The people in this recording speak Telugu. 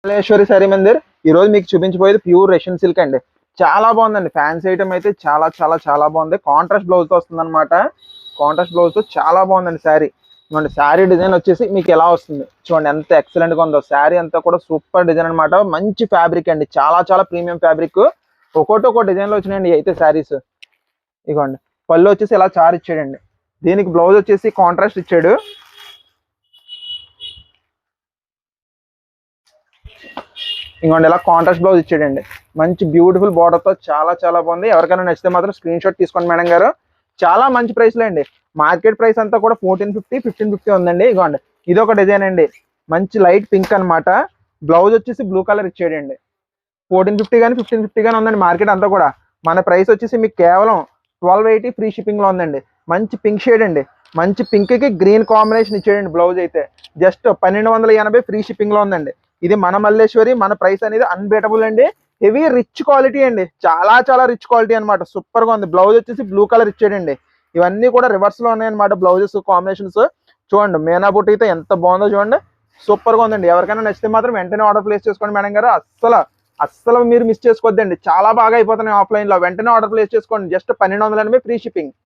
మల్లేశ్వరి శారీ మందిర్ ఈ రోజు మీకు చూపించబోయేది ప్యూర్ రష్యన్ సిల్క్ అండి. చాలా బాగుందండి. ఫ్యాన్సీ ఐటమ్ అయితే చాలా చాలా చాలా బాగుంది. కాంట్రాస్ట్ బ్లౌజ్ తో వస్తుంది అనమాట. కాంట్రాస్ట్ బ్లౌజ్ తో చాలా బాగుందండి శారీ. చూడండి శారీ డిజైన్ వచ్చేసి మీకు ఎలా వస్తుంది చూడండి, ఎంత ఎక్సలెంట్ గా ఉందో. శారీ అంతా కూడా సూపర్ డిజైన్ అనమాట. మంచి ఫ్యాబ్రిక్ అండి, చాలా చాలా ప్రీమియం ఫ్యాబ్రిక్. ఒక్కో డిజైన్ లో వచ్చినాయండి అయితే శారీస్. ఇగోండి పళ్ళు వచ్చేసి ఇలా చార్ ఇచ్చాడండి. దీనికి బ్లౌజ్ వచ్చేసి కాంట్రాస్ట్ ఇచ్చాడు. ఇంకోండి ఇలా కాంట్రాస్ట్ బ్లౌజ్ ఇచ్చాడండి. మంచి బ్యూటిఫుల్ బార్డర్ తో చాలా చాలా బాగుంది. ఎవరికైనా నచ్చితే మాత్రం స్క్రీన్ షాట్ తీసుకోండి మేడం గారు. చాలా మంచి ప్రైస్ లో అండి. మార్కెట్ ప్రైస్ అంతా కూడా 1450, 1550 ఉందండి. ఇగోండి ఇది ఒక డిజైన్ అండి, మంచి లైట్ పింక్ అనమాట. బ్లౌజ్ వచ్చేసి బ్లూ కలర్ ఇచ్చాడండి. 1450 కానీ 1550 కానీ ఉందండి మార్కెట్ అంతా కూడా. మన ప్రైస్ వచ్చేసి మీకు కేవలం 1280 ఫ్రీ షిప్పింగ్ లో ఉందండి. మంచి పింక్ షేడ్ అండి. మంచి పింక్ కి గ్రీన్ కాంబినేషన్ ఇచ్చేయండి. బ్లౌజ్ అయితే జస్ట్ 1280 ఫ్రీ షిప్పింగ్ లో ఉందండి. ఇది మన మల్లేశ్వరి. మన ప్రైస్ అనేది అన్బీటబుల్ అండి. హెవీ రిచ్ క్వాలిటీ అండి, చాలా చాలా రిచ్ క్వాలిటీ అనమాట. సూపర్ గా ఉంది. బ్లౌజ్ వచ్చేసి బ్లూ కలర్ ఇచ్చాడండి. ఇవన్నీ కూడా రివర్స్ లో ఉన్నాయన్నమాట బ్లౌజెస్ కాంబినేషన్స్. చూడండి మీనా బుట్టితో ఎంత బాగుందో చూడండి. సూపర్ గా ఉందండి. ఎవరికైనా నచ్చితే మాత్రం వెంటనే ఆర్డర్ ప్లేస్ చేసుకోండి మేడం గారు. అస్సలు మీరు మిస్ చేసుకోవద్దండి. చాలా బాగా అయిపోతున్నాయి ఆఫ్లైన్ లో. వెంటనే ఆర్డర్ ప్లేస్ చేసుకోండి. Just 1280 free shipping.